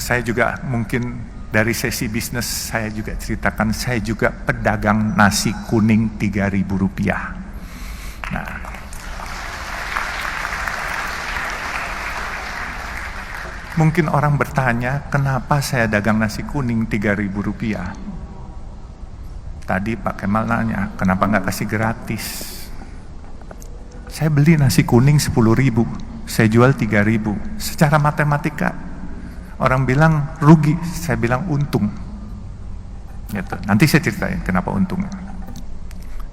Saya juga mungkin dari sesi bisnis saya juga ceritakan, saya juga pedagang nasi kuning Rp3.000. Nah, mungkin orang bertanya, kenapa saya dagang nasi kuning Rp3.000? Tadi Pak Kemal nanya, kenapa nggak kasih gratis? Saya beli nasi kuning 10.000, saya jual 3.000. Secara matematika, orang bilang rugi, saya bilang untung. Gitu. Nanti saya ceritain kenapa untungnya.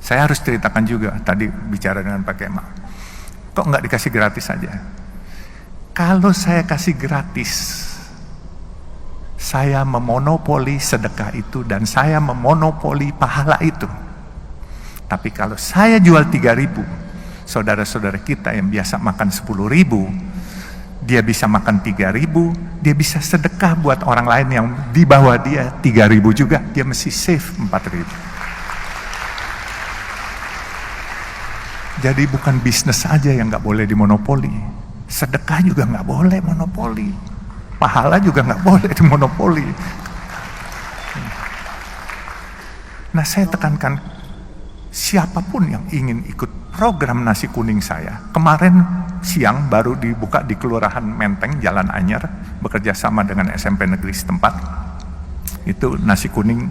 Saya harus ceritakan juga, tadi bicara dengan Pak Kemal. Kok nggak dikasih gratis saja? Kalau saya kasih gratis, saya memonopoli sedekah itu dan saya memonopoli pahala itu. Tapi kalau saya jual 3.000, saudara-saudara kita yang biasa makan 10.000, dia bisa makan 3.000, dia bisa sedekah buat orang lain yang di bawah dia 3.000 juga, dia mesti save 4.000. Jadi bukan bisnis aja yang nggak boleh dimonopoli, sedekah juga nggak boleh monopoli, pahala juga nggak boleh dimonopoli. Nah, saya tekankan, siapapun yang ingin ikut program nasi kuning saya, kemarin siang baru dibuka di Kelurahan Menteng, Jalan Anyar, bekerja sama dengan SMP negeri setempat. Itu nasi kuning,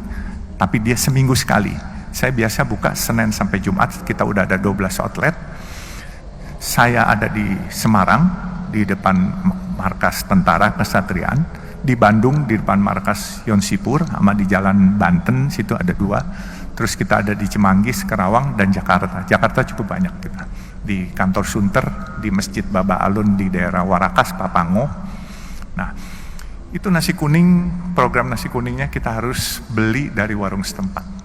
tapi dia seminggu sekali. Saya biasa buka Senin sampai Jumat, kita udah ada 12 outlet. Saya ada di Semarang, di depan markas Tentara Kesatriaan, di Bandung di depan markas Yonsipur, sama di Jalan Banten, situ ada 2. Terus kita ada di Cimanggis, Karawang, dan Jakarta. Jakarta cukup banyak kita. Di kantor Sunter, di Masjid Baba Alun di daerah Warakas, Papango. Nah, itu nasi kuning, program nasi kuningnya kita harus beli dari warung setempat.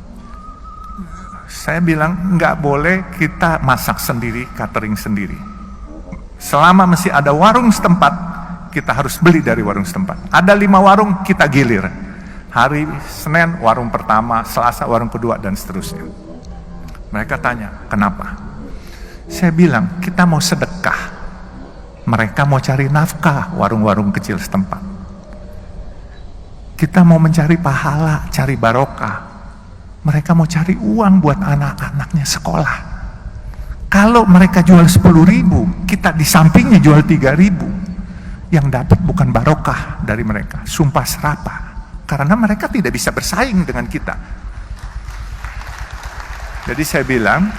Saya bilang, nggak boleh kita masak sendiri, catering sendiri. Selama masih ada warung setempat, kita harus beli dari warung setempat. Ada 5 warung, kita gilir. Hari Senin warung pertama, Selasa warung kedua, dan seterusnya. Mereka tanya, kenapa? Saya bilang, kita mau sedekah. Mereka mau cari nafkah, warung-warung kecil setempat. Kita mau mencari pahala, cari barokah. Mereka mau cari uang buat anak-anaknya sekolah. Kalau mereka jual 10.000, kita di sampingnya jual 3.000. Yang dapat bukan barokah dari mereka, sumpah serapah. Karena mereka tidak bisa bersaing dengan kita. Jadi saya bilang,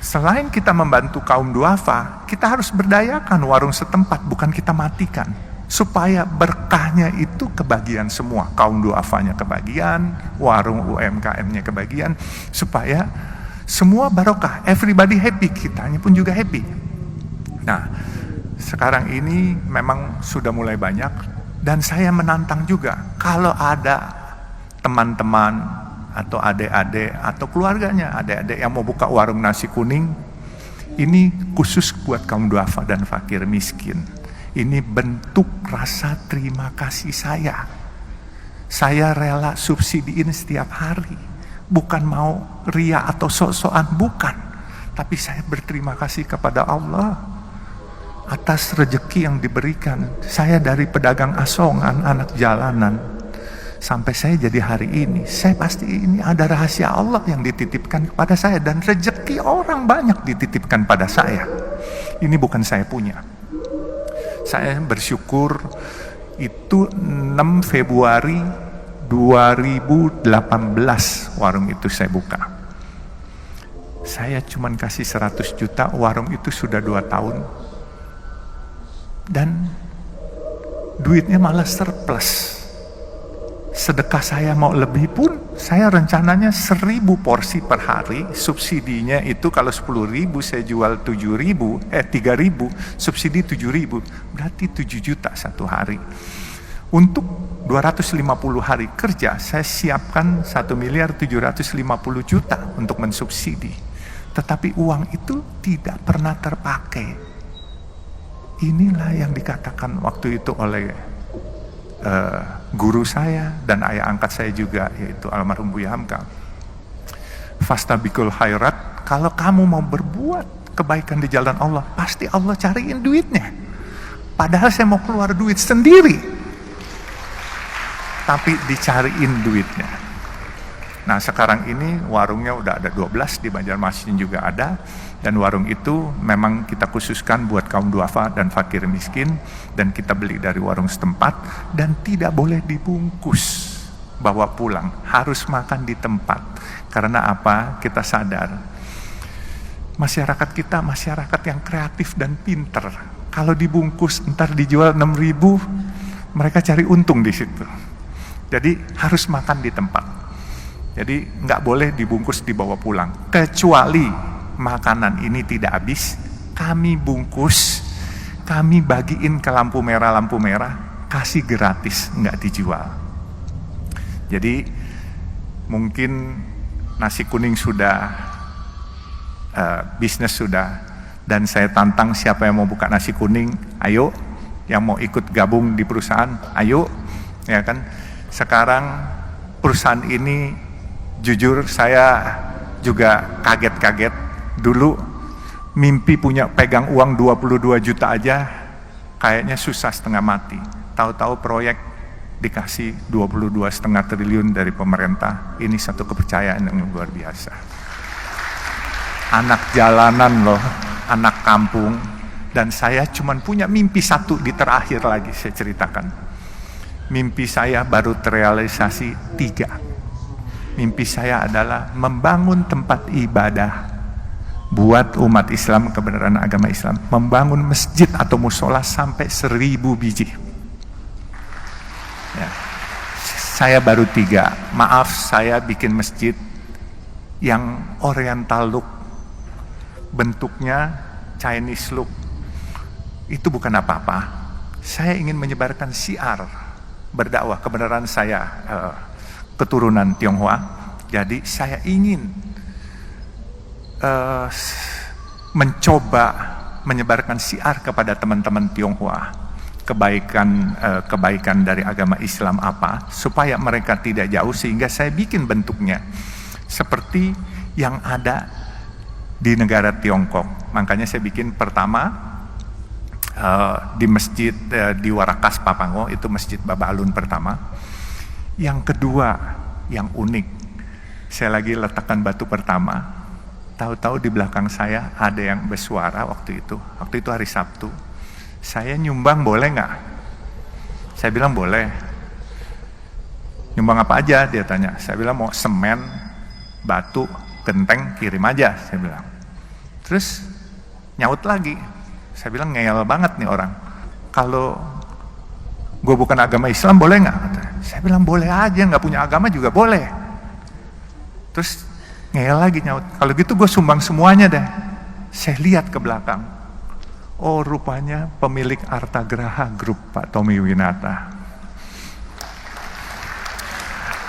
selain kita membantu kaum duafa, kita harus berdayakan warung setempat, bukan kita matikan. Supaya berkahnya itu kebagian semua. Kaum duafanya kebagian, warung UMKM-nya kebagian. Supaya semua barokah, everybody happy, kitanya pun juga happy. Nah, sekarang ini memang sudah mulai banyak. Dan saya menantang juga, kalau ada teman-teman atau adik-adik atau keluarganya, adik-adik yang mau buka warung nasi kuning, ini khusus buat kaum duafa dan fakir miskin. Ini bentuk rasa terima kasih saya. Saya rela subsidiin setiap hari. Bukan mau ria atau sok-sokan, bukan. Tapi saya berterima kasih kepada Allah atas rezeki yang diberikan. Saya dari pedagang asongan, anak jalanan, sampai saya jadi hari ini. Saya pasti ini ada rahasia Allah yang dititipkan kepada saya, dan rezeki orang banyak dititipkan pada saya. Ini bukan saya punya. Saya bersyukur itu 6 Februari 2018 warung itu saya buka. Saya cuman kasih 100 juta, warung itu sudah 2 tahun. Dan duitnya malah surplus. Sedekah saya mau lebih pun, saya rencananya 1.000 porsi per hari. Subsidinya itu kalau 10.000 saya jual 3.000, subsidi 7.000, berarti 7 juta satu hari. Untuk 250 hari kerja, saya siapkan 1.750.000.000 untuk mensubsidi. Tetapi uang itu tidak pernah terpakai. Inilah yang dikatakan waktu itu oleh guru saya dan ayah angkat saya juga, yaitu almarhum Buya Hamka. Fastabikul khairat, kalau kamu mau berbuat kebaikan di jalan Allah, pasti Allah cariin duitnya. Padahal saya mau keluar duit sendiri. tapi dicariin duitnya. Nah sekarang ini warungnya udah ada 12, di Banjarmasin juga ada, dan warung itu memang kita khususkan buat kaum duafa dan fakir miskin, dan kita beli dari warung setempat, dan tidak boleh dibungkus bawa pulang, harus makan di tempat. Karena apa? Kita sadar masyarakat kita masyarakat yang kreatif dan pinter. Kalau dibungkus ntar dijual 6.000, mereka cari untung di situ. Jadi harus makan di tempat. Jadi nggak boleh dibungkus dibawa pulang. Kecuali makanan ini tidak habis, kami bungkus, kami bagiin ke lampu merah, kasih gratis, nggak dijual. Jadi mungkin nasi kuning sudah, bisnis sudah, dan saya tantang siapa yang mau buka nasi kuning, ayo, yang mau ikut gabung di perusahaan, ayo, ya kan. Sekarang perusahaan ini jujur saya juga kaget-kaget. Dulu mimpi punya pegang uang 22 juta aja kayaknya susah setengah mati. Tahu-tahu proyek dikasih 22,5 triliun dari pemerintah. Ini satu kepercayaan yang luar biasa. Anak jalanan loh, anak kampung, dan saya cuman punya mimpi satu di terakhir lagi saya ceritakan. Mimpi saya baru terrealisasi 3. Mimpi saya adalah membangun tempat ibadah buat umat Islam, kebenaran agama Islam, membangun masjid atau musola sampai 1.000 biji. Ya. Saya baru 3. Maaf, saya bikin masjid yang oriental look, bentuknya Chinese look. Itu bukan apa-apa. Saya ingin menyebarkan syiar berdakwah. Kebenaran saya keturunan Tionghoa, jadi saya ingin mencoba menyebarkan syiar kepada teman-teman Tionghoa, kebaikan dari agama Islam apa, supaya mereka tidak jauh, sehingga saya bikin bentuknya seperti yang ada di negara Tiongkok. Makanya saya bikin pertama di masjid di Warakas Papango, itu masjid Baba Alun pertama. Yang kedua yang unik, saya lagi letakkan batu pertama, tahu-tahu di belakang saya ada yang bersuara waktu itu hari Sabtu. Saya nyumbang boleh nggak? Saya bilang boleh. Nyumbang apa aja? Dia tanya. Saya bilang mau semen, batu, genteng, kirim aja, saya bilang. Terus nyaut lagi. Saya bilang ngeyel banget nih orang. Kalau gue bukan agama Islam boleh nggak? Saya bilang boleh aja, nggak punya agama juga boleh. Terus ngeyel lagi nyaut. Kalau gitu gue sumbang semuanya deh. Saya lihat ke belakang. Oh rupanya pemilik Artagraha Group, Pak Tommy Winata.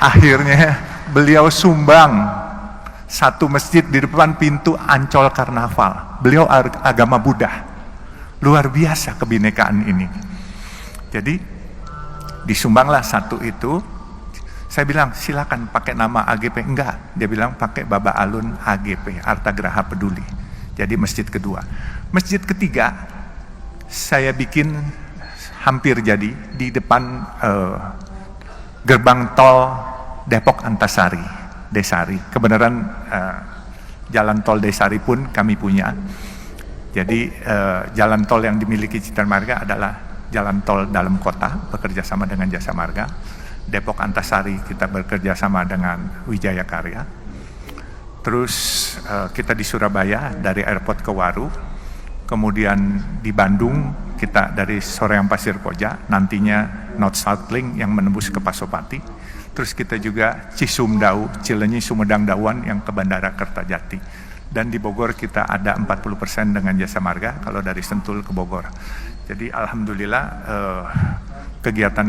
Akhirnya beliau sumbang satu masjid di depan pintu Ancol Karnaval. Beliau agama Buddha. Luar biasa kebinekaan ini. Jadi disumbanglah satu itu. Saya bilang silakan pakai nama AGP. Enggak, dia bilang pakai Baba Alun AGP, Artagraha Peduli. Jadi masjid kedua. Masjid ketiga saya bikin hampir jadi di depan gerbang tol Depok Antasari, Desari. Kebenaran jalan tol Desari pun kami punya. Jadi jalan tol yang dimiliki Citra Marga adalah jalan tol dalam kota, bekerja sama dengan Jasa Marga. Depok Antasari kita bekerja sama dengan Wijaya Karya. Terus kita di Surabaya dari airport ke Waru. Kemudian di Bandung kita dari Soreang Pasir Koja, nantinya North South Link yang menembus ke Pasopati. Terus kita juga Cisumdau, Cilenyi, Sumedang, Dawan yang ke Bandara Kertajati. Dan di Bogor kita ada 40% dengan Jasa Marga kalau dari Sentul ke Bogor. Jadi alhamdulillah kegiatan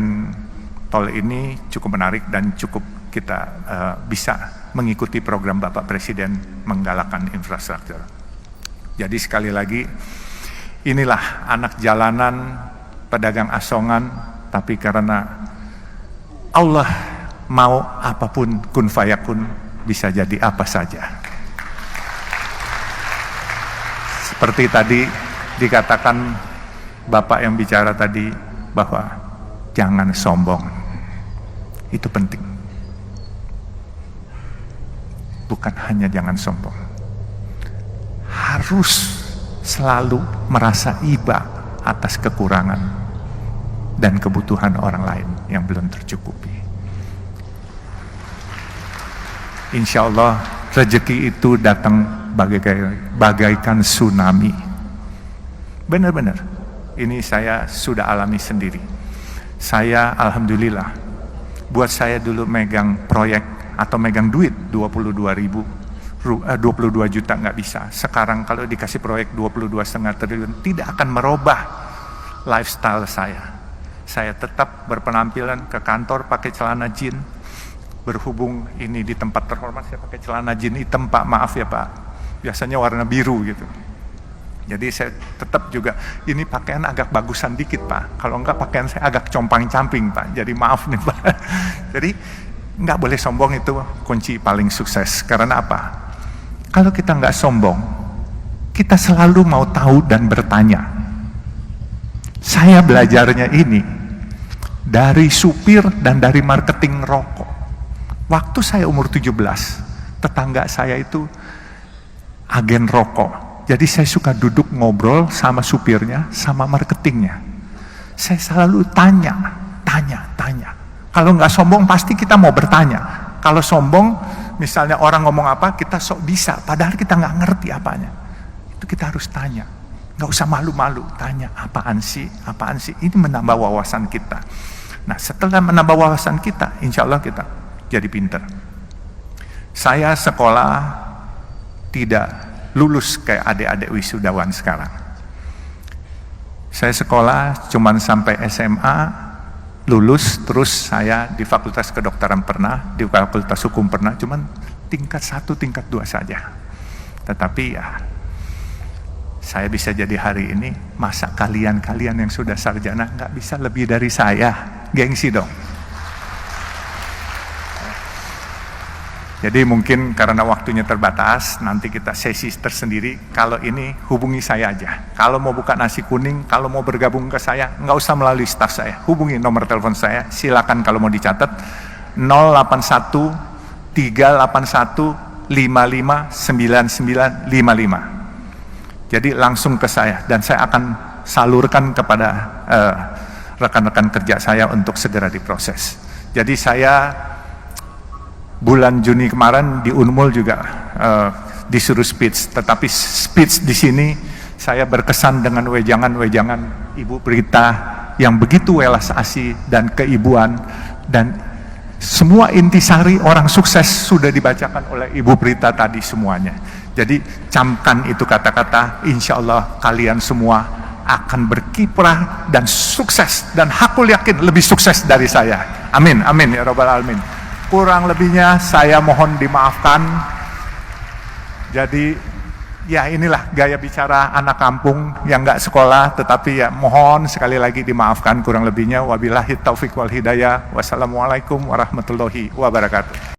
tol ini cukup menarik dan cukup kita bisa mengikuti program Bapak Presiden menggalakkan infrastruktur. Jadi sekali lagi inilah anak jalanan, pedagang asongan, tapi karena Allah mau apapun kun fayakun, bisa jadi apa saja. Seperti tadi dikatakan Bapak yang bicara tadi bahwa jangan sombong. Itu penting. Bukan hanya jangan sombong. Harus selalu merasa iba atas kekurangan dan kebutuhan orang lain yang belum tercukupi. Insya Allah rezeki itu datang bagaikan tsunami. Benar-benar, ini saya sudah alami sendiri. Saya alhamdulillah, buat saya dulu megang proyek atau megang duit 22 juta nggak bisa. Sekarang kalau dikasih proyek 22,5 triliun tidak akan merubah lifestyle saya. Saya tetap berpenampilan ke kantor pakai celana jeans. Berhubung ini di tempat terhormat saya pakai celana jeans hitam, Pak, maaf ya Pak, biasanya warna biru gitu. Jadi saya tetap juga ini pakaian agak bagusan dikit Pak, kalau enggak pakaian saya agak compang-camping Pak, jadi maaf nih Pak. Jadi nggak boleh sombong, itu kunci paling sukses. Karena apa? Kalau kita nggak sombong, kita selalu mau tahu dan bertanya. Saya belajarnya ini dari supir dan dari marketing rokok. Waktu saya umur 17, tetangga saya itu agen rokok. Jadi saya suka duduk ngobrol sama supirnya, sama marketingnya. Saya selalu tanya. Kalau nggak sombong pasti kita mau bertanya. Kalau sombong, misalnya orang ngomong apa, kita sok bisa, padahal kita nggak ngerti apanya. Itu kita harus tanya. Nggak usah malu-malu, tanya apaan sih. Ini menambah wawasan kita. Nah, setelah menambah wawasan kita, insya Allah kita jadi pinter. Saya sekolah tidak lulus kayak adik-adik wisudawan sekarang. Saya sekolah cuman sampai SMA, lulus, terus saya di Fakultas Kedokteran pernah, di Fakultas Hukum pernah, cuman tingkat 1, tingkat 2 saja. Tetapi ya, saya bisa jadi hari ini, masa kalian yang sudah sarjana nggak bisa lebih dari saya? Gengsi dong. Jadi mungkin karena waktunya terbatas, nanti kita sesi tersendiri. Kalau ini hubungi saya aja. Kalau mau buka nasi kuning, kalau mau bergabung ke saya, nggak usah melalui staf saya. Hubungi nomor telepon saya, silakan kalau mau dicatat. 081 381 559955. Jadi langsung ke saya, dan saya akan salurkan kepada rekan-rekan kerja saya untuk segera diproses. Jadi saya bulan Juni kemarin di Unmul juga disuruh speech, tetapi speech di sini saya berkesan dengan wejangan Ibu Prita yang begitu welas asih dan keibuan, dan semua intisari orang sukses sudah dibacakan oleh Ibu Prita tadi semuanya. Jadi camkan itu kata-kata, insya Allah kalian semua akan berkiprah dan sukses, dan aku yakin lebih sukses dari saya. Amin, amin ya Rabbal Alamin. Kurang lebihnya saya mohon dimaafkan. Jadi ya inilah gaya bicara anak kampung yang nggak sekolah, tetapi ya mohon sekali lagi dimaafkan kurang lebihnya. Wabillahi taufik wal hidayah. Wassalamualaikum warahmatullahi wabarakatuh.